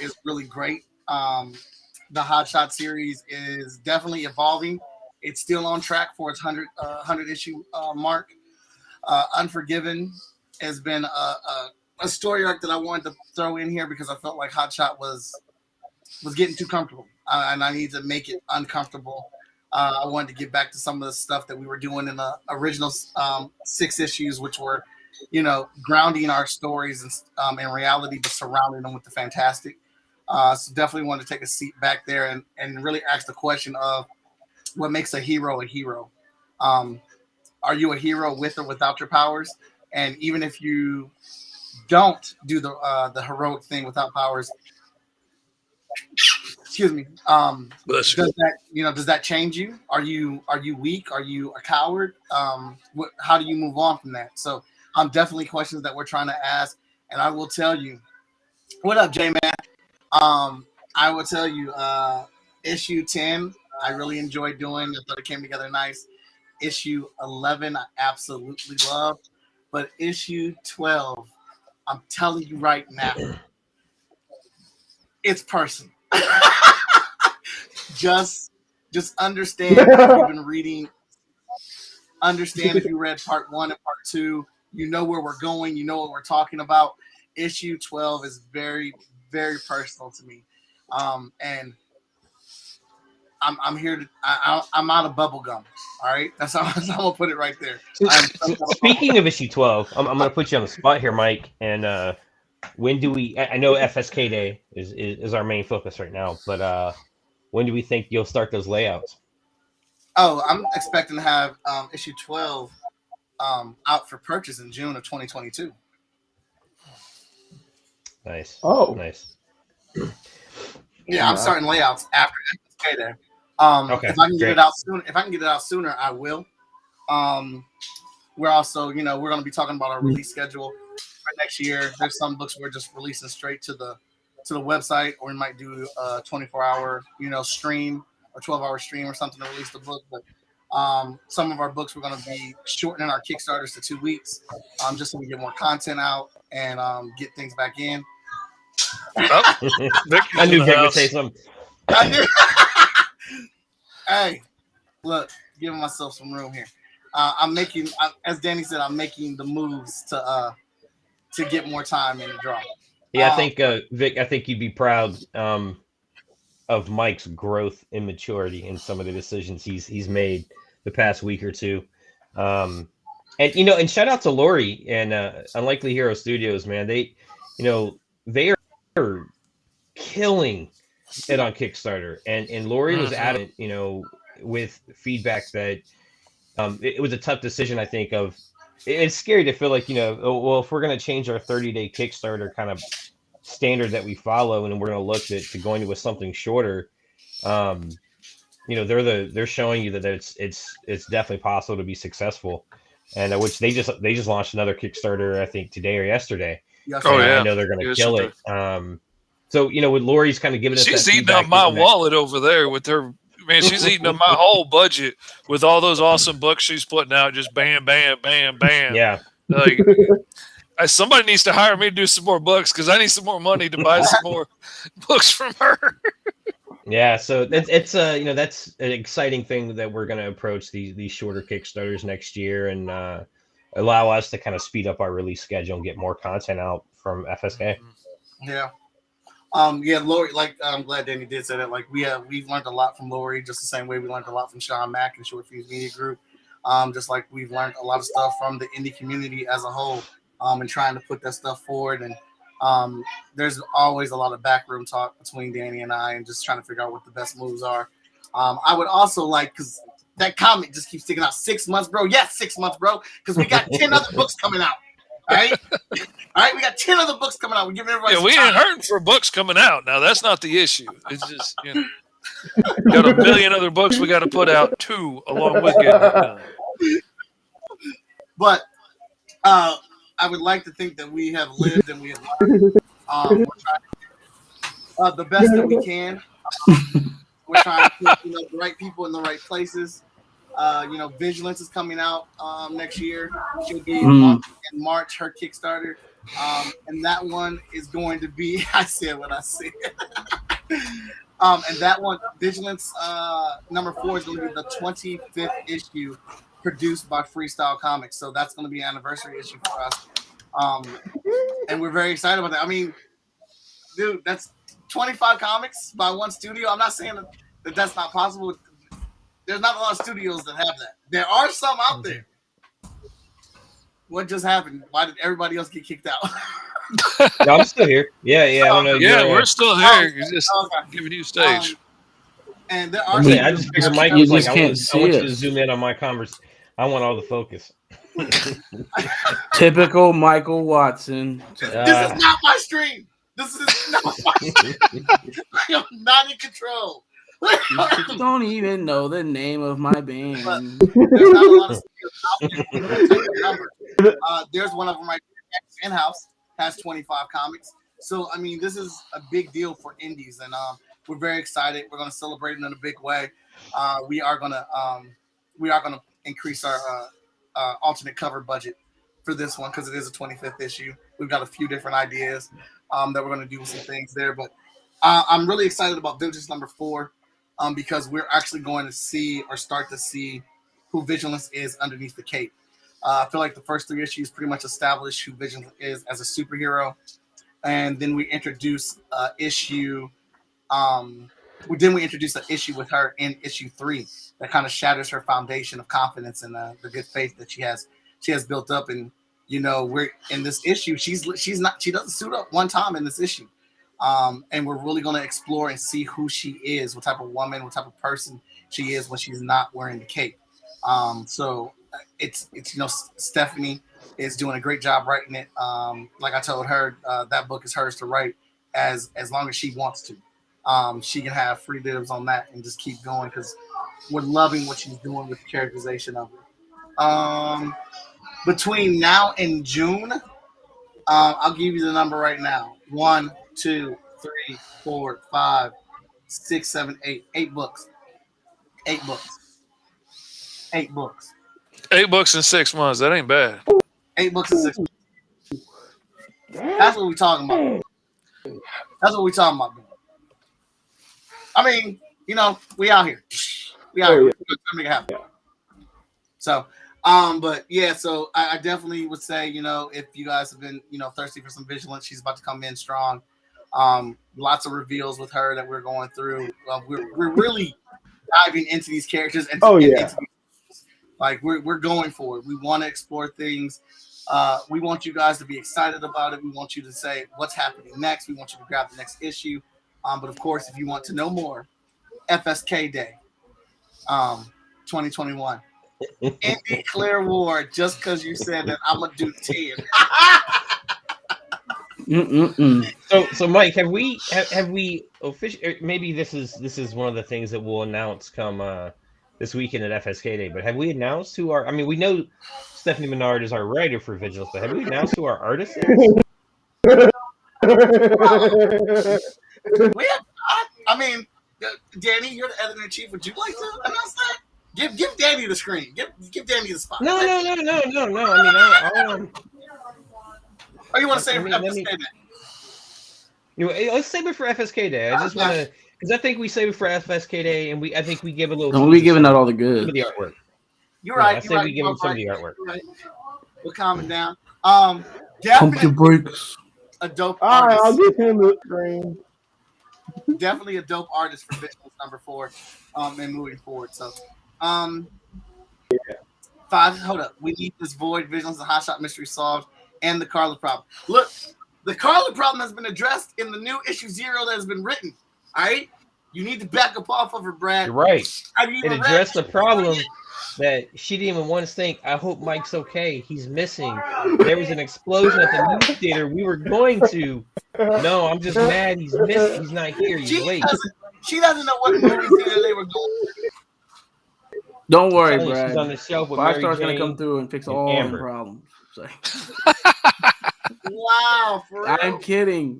Speaker 2: is really great. The Hot Shot series is definitely evolving. It's still on track for its 100 issue mark. Unforgiven has been a story arc that I wanted to throw in here because I felt like Hot Shot was getting too comfortable, and I need to make it uncomfortable. I wanted to get back to some of the stuff that we were doing in the original 6 issues, which were, grounding our stories in reality, but surrounding them with the fantastic. So definitely want to take a seat back there and really ask the question of what makes a hero a hero. Are you a hero with or without your powers? And even if you don't do the heroic thing without powers, excuse me, does that change you? Are you weak? Are you a coward? How do you move on from that? So definitely questions that we're trying to ask. And I will tell you, what up, J-Man? I will tell you, issue 10, I really enjoyed doing. I thought it came together nice. Issue 11, I absolutely love, but issue 12, I'm telling you right now, it's personal. just understand if you've been reading. Understand if you read part 1 and part 2, you know where we're going, you know what we're talking about. Issue 12 is very, very personal to me, and I'm here to. I'm out of bubble gum. All right, that's how I'm gonna put it right there.
Speaker 3: Speaking of issue 12, I'm gonna put you on the spot here, Mike. And when do we? I know FSK Day is our main focus right now, but when do we think you'll start those layouts?
Speaker 2: Oh, I'm expecting to have issue 12 out for purchase in June of 2022.
Speaker 3: Nice.
Speaker 1: Oh,
Speaker 3: nice.
Speaker 2: Yeah, I'm starting layouts after FSK Day.
Speaker 3: Okay,
Speaker 2: if I can get
Speaker 3: great.
Speaker 2: it out sooner, I will. We're also, we're going to be talking about our release schedule for next year. There's some books we're just releasing straight to the website, or we might do a 24-hour, stream or 12-hour stream or something to release the book. But some of our books we're going to be shortening our Kickstarters to 2 weeks, just so we get more content out and get things back in.
Speaker 4: Oh,
Speaker 3: I knew Vic would say something.
Speaker 2: I knew. Hey, look, giving myself some room here. I'm making, as Danny said, I'm making the moves to get more time in the draw.
Speaker 3: Yeah, I think Vic, I think you'd be proud of Mike's growth and maturity in some of the decisions he's made the past week or two. And and shout out to Lori and Unlikely Hero Studios, man. They are killing it on Kickstarter, and Lori was adamant, with feedback that it was a tough decision. I think it's scary to feel like, well, if we're going to change our 30-day Kickstarter kind of standard that we follow, and we're going to look to going to with something shorter, they're showing you that it's definitely possible to be successful, and which they just launched another Kickstarter, I think today or yesterday.
Speaker 2: Oh
Speaker 3: yeah, I know they're going to kill it. So with Lori's kind of giving us,
Speaker 4: she's eating up my wallet over there with her. Man, she's eating up my whole budget with all those awesome books she's putting out. Just bam, bam, bam, bam.
Speaker 3: Yeah.
Speaker 4: Like, somebody needs to hire me to do some more books because I need some more money to buy some more books from her.
Speaker 3: Yeah, so it's that's an exciting thing that we're going to approach these shorter Kickstarters next year, and allow us to kind of speed up our release schedule and get more content out from FSK.
Speaker 2: Yeah. Lori, I'm glad Danny did say that. Like, we've learned a lot from Lori, just the same way we learned a lot from Sean Mack and Short Fuse Media Group. Just like we've learned a lot of stuff from the indie community as a whole, and trying to put that stuff forward. And there's always a lot of backroom talk between Danny and I, and just trying to figure out what the best moves are. I would also because that comic just keeps sticking out. 6 months, bro. Yes, 6 months, bro. Because we got 10 other books coming out. All right, we got 10 other books coming out. We're giving everybody.
Speaker 4: Yeah, we ain't hurting for books coming out. Now that's not the issue. It's just we got a million other books we got to put out too, along with getting it done.
Speaker 2: But I would like to think that we have lived and we have learned. We're trying to the best that we can. We're trying to put the right people in the right places. Vigilance is coming out next year. She'll be in March, her Kickstarter. And that one is going to be, I said what I said. And that one, Vigilance number 4 is going to be the 25th issue produced by Freestyle Comics. So that's going to be an anniversary issue for us. And we're very excited about that. I mean, dude, that's 25 comics by one studio. I'm not saying that that's not possible. There's not a lot of studios that have that. There are some out there. What just happened? Why did everybody else get kicked out?
Speaker 3: No, I'm still here. Yeah. I don't know.
Speaker 4: Yeah, we're still here. You're just giving you stage.
Speaker 2: And there are.
Speaker 3: I just figured Mike was like, I want you
Speaker 5: it.
Speaker 3: to zoom in on my conversation. I want all the focus.
Speaker 5: Typical Michael Watson.
Speaker 2: This is not my stream. This is not my stream. I am not in control.
Speaker 5: You don't even know the name of my band.
Speaker 2: But there's not a lot of studios out there. There's one of them right there. In-house has 25 comics. So, I mean, this is a big deal for indies, and we're very excited. We're going to celebrate it in a big way. We are going to increase our alternate cover budget for this one because it is a 25th issue. We've got a few different ideas that we're going to do some things there, but I'm really excited about Vigilance number 4 because we're actually going to see or start to see who Vigilance is underneath the cape. I feel like the first 3 issues pretty much establish who Vigilance is as a superhero, and then we introduce issue. Then we introduce an issue with her in issue 3 that kind of shatters her foundation of confidence and the good faith that she has built up. And we're in this issue. She doesn't suit up one time in this issue, and we're really going to explore and see who she is, what type of woman, what type of person she is when she's not wearing the cape. So it's Stephanie is doing a great job writing it. Like I told her, that book is hers to write as long as she wants to. She can have free dibs on that and just keep going because we're loving what she's doing with the characterization of her. Between now and June, I'll give you the number right now. 1, 2, 3, 4, 5, 6, 7, 8. 8 books. 8 books. 8 books.
Speaker 4: 8 books in 6 months. That ain't bad.
Speaker 2: 8 books in 6 months. That's what we're talking about. That's what we're talking about. I mean, we out here. We out here. We're gonna make it happen. So, but yeah, so I definitely would say, if you guys have been, thirsty for some Vigilance, she's about to come in strong. Lots of reveals with her that we're going through. We're really diving into these characters and like we're going for it. We want to explore things. We want you guys to be excited about it. We want you to say what's happening next. We want you to grab the next issue. But of course, if you want to know more, FSKDAY, 2021. Indie Clear War, just because you said that, I'm gonna do 10.
Speaker 3: So Mike, have we officially? Maybe this is one of the things that we'll announce come this weekend at FSKDAY. But have we announced who our? I mean, we know Stephanie Menard is our writer for Vigilance, but have we announced who our artist is?
Speaker 2: I mean, Danny, you're the editor-in-chief. Would you like to announce that? Give Danny the screen. Give Danny the spot.
Speaker 3: No. I mean,
Speaker 2: or you want to say for FSKDAY?
Speaker 3: Let's save it for FSKDAY. I just want to, because I think we save it for FSKDAY, and I think we give a little.
Speaker 5: Don't be giving out all the good.
Speaker 3: Some of the artwork.
Speaker 2: You're right.
Speaker 3: I say we give them some of the artwork.
Speaker 2: Right. We're calming down.
Speaker 5: Pump your brakes.
Speaker 2: A dope
Speaker 1: All right,
Speaker 2: artist.
Speaker 1: I'll give him the screen.
Speaker 2: Definitely a dope artist for Vigilance number 4, and moving forward. So, 5. Hold up. We need this void. Vigilance, the hotshot mystery solved, and the Carla problem. Look, the Carla problem has been addressed in the new issue 0 that has been written. All right, you need to back up off of her, Brad.
Speaker 3: You're right. It addressed the problem that she didn't even once think, I hope Mike's okay. He's missing. There was an explosion at the movie theater. We were going to. No, I'm just mad. He's missing. He's not here. He's late.
Speaker 2: She doesn't know what movie theater they were going to.
Speaker 5: Don't worry, Brad.
Speaker 3: She's on the shelf with
Speaker 5: 5-star's going to come through and fix all the problems. So.
Speaker 2: Wow, for real?
Speaker 5: I'm kidding.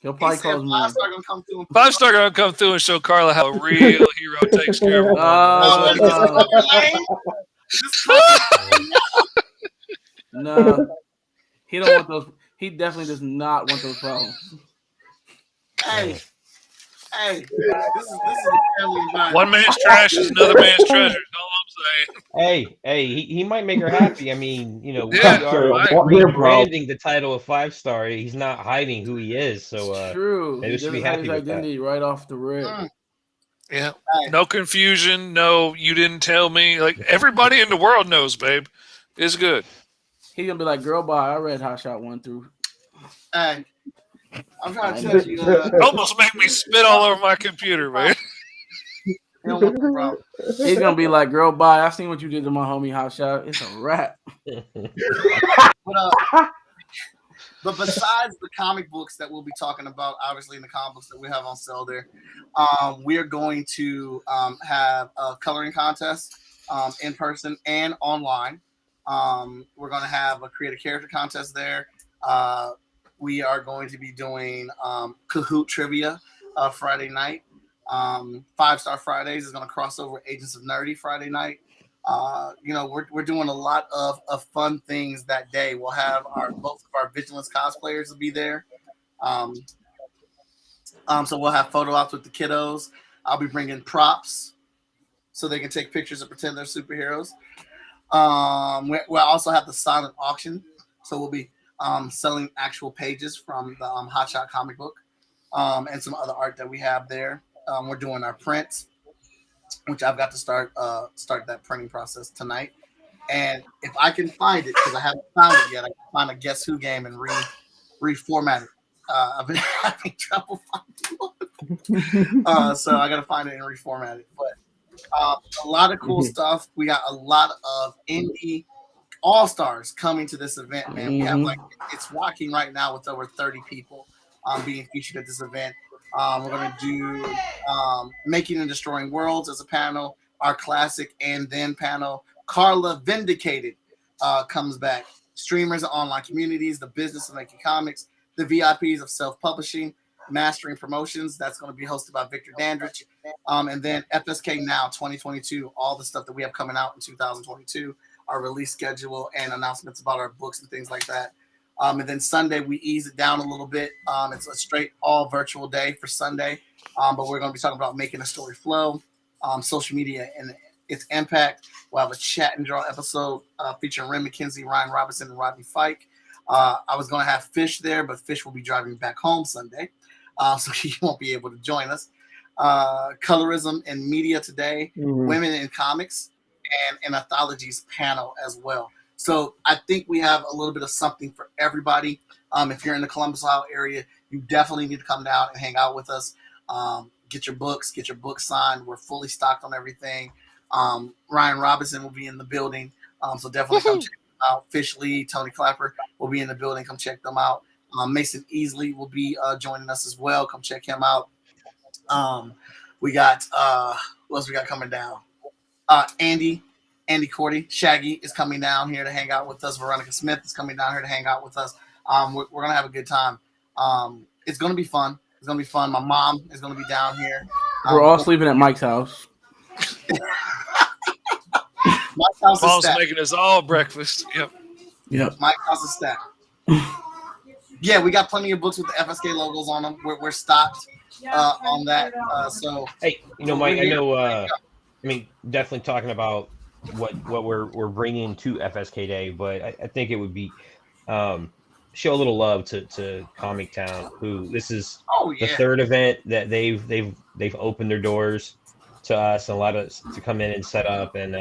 Speaker 5: He'll probably call his mom.
Speaker 2: 5-star gonna come through.
Speaker 4: 5-star gonna come through and show Carla how a real hero takes care of her.
Speaker 5: No, he don't want those. He definitely does not want those problems.
Speaker 2: Hey, this is a family environment.
Speaker 4: One man's trash is another man's treasure. That's all I'm saying.
Speaker 3: Hey, he might make her happy. I mean, we are rebranding the title of 5-star. He's not hiding who he is, so
Speaker 5: it's true.
Speaker 3: Maybe should be happy with
Speaker 5: identity
Speaker 3: that.
Speaker 5: Right off the rip.
Speaker 4: Yeah, no confusion. No, you didn't tell me. Like everybody in the world knows, babe. It's good.
Speaker 5: He's gonna be like, "Girl, bye. I read Hot Shot 1 through."
Speaker 2: Hey, I'm trying to tell you.
Speaker 4: Almost make me spit all over my computer, man.
Speaker 5: He's gonna be like, "Girl, bye. I seen what you did to my homie Hot Shot. It's a wrap."
Speaker 2: But besides the comic books that we'll be talking about, obviously in the comic books that we have on sale there, we are going to have a coloring contest in person and online. We're going to have a create a character contest there. We are going to be doing Kahoot trivia Friday night. 5-Star Fridays is going to cross over Agents of Nerdy Friday night. We're doing a lot of fun things that day. We'll have both of our Vigilance cosplayers will be there. So we'll have photo ops with the kiddos. I'll be bringing props so they can take pictures and pretend they're superheroes. We'll also have the silent auction, so we'll be selling actual pages from the Hotshot comic book and some other art that we have there. We're doing our prints, which I've got to start that printing process tonight. And if I can find it, because I haven't found it yet, I can find a Guess Who game and reformat it. I've been having trouble finding one, so I got to find it and reformat it. But a lot of cool stuff. We got a lot of indie all-stars coming to this event, man. We have it's rocking right now with over 30 people being featured at this event. We're going to do Making and Destroying Worlds as a panel, our classic and then panel. Carla Vindicated comes back. Streamers and online communities, the business of making comics, the VIPs of self-publishing, mastering promotions. That's going to be hosted by Victor Dandridge. And then FSK Now 2022, all the stuff that we have coming out in 2022, our release schedule and announcements about our books and things like that. And then Sunday, we ease it down a little bit. It's a straight all virtual day for Sunday. But we're going to be talking about making a story flow, social media and its impact. We'll have a chat and draw episode featuring Ren McKenzie, Ryan Robinson, and Rodney Fike. I was going to have Fish there, but Fish will be driving back home Sunday, so he won't be able to join us. Colorism and Media Today, Women in Comics, and an anthologies panel as well. So I think we have a little bit of something for everybody. If you're in the Columbus, Ohio area, you definitely need to come down and hang out with us. Get your books signed. We're fully stocked on everything. Ryan Robinson will be in the building, so definitely come check them out. Fish Lee, Tony Clapper will be in the building. Come check them out. Mason Easley will be joining us as well. Come check him out. We got what else we got coming down? Andy Cordy, Shaggy is coming down here to hang out with us. Veronica Smith is coming down here to hang out with us. We're gonna have a good time. It's gonna be fun. My mom is gonna be down here.
Speaker 5: We're all sleeping at Mike's house.
Speaker 2: Mike's house
Speaker 4: Mom's
Speaker 2: is
Speaker 4: making us all breakfast. Yep.
Speaker 2: Mike's house is stacked. Yeah, we got plenty of books with the FSK logos on them. We're stocked on that. So
Speaker 3: hey, Mike, definitely talking about what we're bringing to FSK Day, but I think it would be show a little love to Comic Town, who this is the third event that they've opened their doors to us and allowed us to come in and set up. And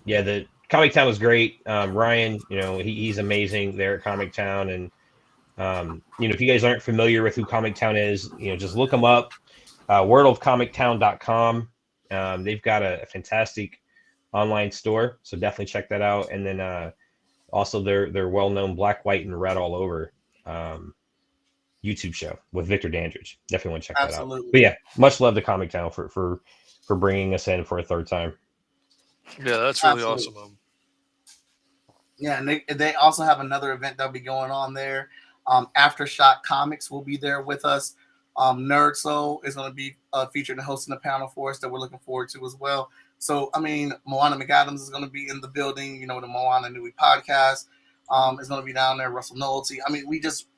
Speaker 3: the Comic Town was great. Ryan, he's amazing there at Comic Town. And if you guys aren't familiar with who Comic Town is, just look them up. worldofcomictown.com. They've got a fantastic online store, so definitely check that out. And then also their well-known Black, White, and Red All Over YouTube show with Victor Dandridge. Definitely want to check that out. But yeah, much love to Comic Town for bringing us in for a third time.
Speaker 4: Yeah, that's really awesome.
Speaker 2: Yeah, and they also have another event that'll be going on there. Aftershock Comics will be there with us. Nerd Soul is going to be featured and hosting a panel for us that we're looking forward to as well. So, Moana McAdams is going to be in the building. The Moana Nui podcast is going to be down there. Russell Nolte.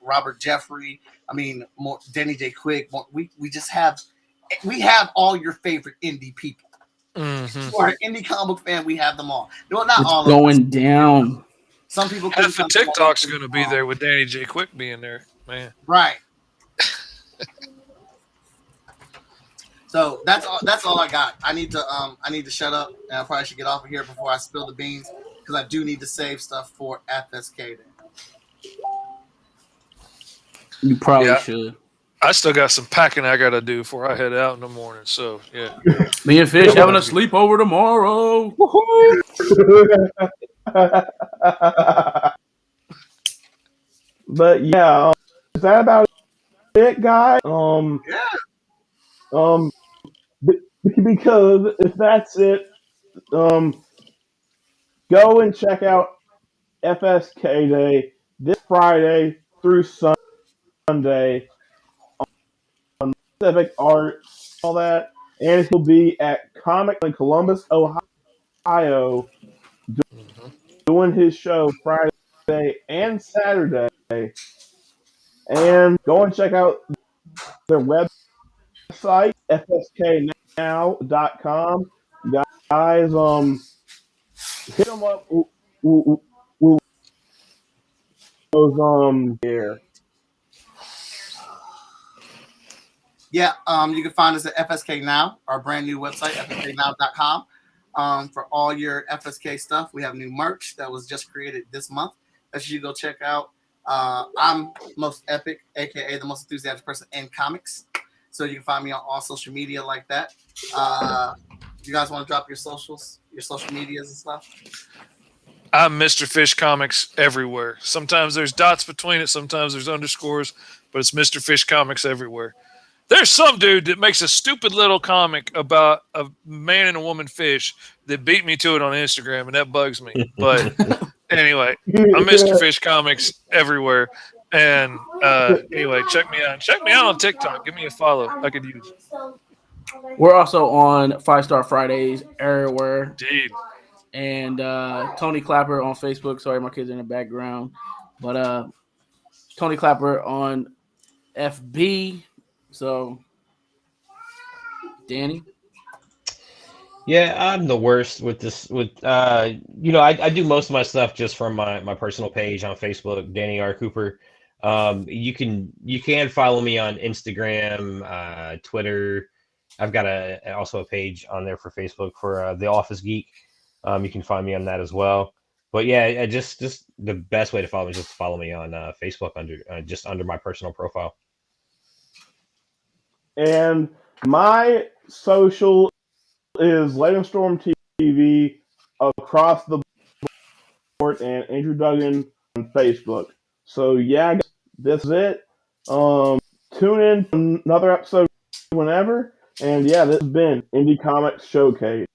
Speaker 2: Robert Jeffrey. Danny J. Quick. We have all your favorite indie people.
Speaker 4: Mm-hmm.
Speaker 2: For an indie comic book fan, we have them all. No, not
Speaker 5: it's
Speaker 2: all.
Speaker 5: Going down.
Speaker 2: Some people.
Speaker 4: Half the TikTok's going to be there with Danny J. Quick being there, man.
Speaker 2: Right. So that's all I got. I need to shut up, and I probably should get off of here before I spill the beans, because I do need to save stuff for FSK Day.
Speaker 5: You probably should.
Speaker 4: I still got some packing I got to do before I head out in the morning. So yeah,
Speaker 5: me and Fish having a sleepover tomorrow.
Speaker 1: But yeah, is that about it, guys? Because if that's it, go and check out FSK Day this Friday through Sunday on Civic Art, all that, and it will be at Comic in Columbus, Ohio, Ohio, doing his show Friday and Saturday. And go and check out their website, FSKnow.com. Guys, hit them up. Here.
Speaker 2: Yeah, you can find us at FSK Now, our brand new website, FSKnow.com. For all your FSK stuff, we have new merch that was just created this month that you go check out. I'm Most Epic, aka the most enthusiastic person in comics. So you can find me on all social media like that. You guys want to drop your socials, your social medias and stuff?
Speaker 4: I'm Mr. Fish Comics everywhere. Sometimes there's dots between it, sometimes there's underscores, but it's Mr. Fish Comics everywhere. There's some dude that makes a stupid little comic about a man and a woman fish that beat me to it on Instagram, and that bugs me. But anyway, I'm Mr. Fish Comics everywhere. And anyway, check me out. Check me out on TikTok. Give me a follow. I could use it.
Speaker 5: We're also on 5 Star Fridays everywhere.
Speaker 4: Indeed.
Speaker 5: And Tony Clapper on Facebook. Sorry, my kids are in the background. But Tony Clapper on FB. So, Danny?
Speaker 3: Yeah, I'm the worst with this. I do most of my stuff just from my personal page on Facebook, Danny R. Cooper. You can follow me on Instagram, Twitter. I've got also a page on there for Facebook for The Office Geek. You can find me on that as well. But yeah, just the best way to follow me is just to follow me on Facebook under my personal profile.
Speaker 1: And my social is Storm TV across the board and Andrew Duggan on Facebook. So yeah, this is it. Tune in for another episode whenever. And yeah, this has been Indie Comix Showcase.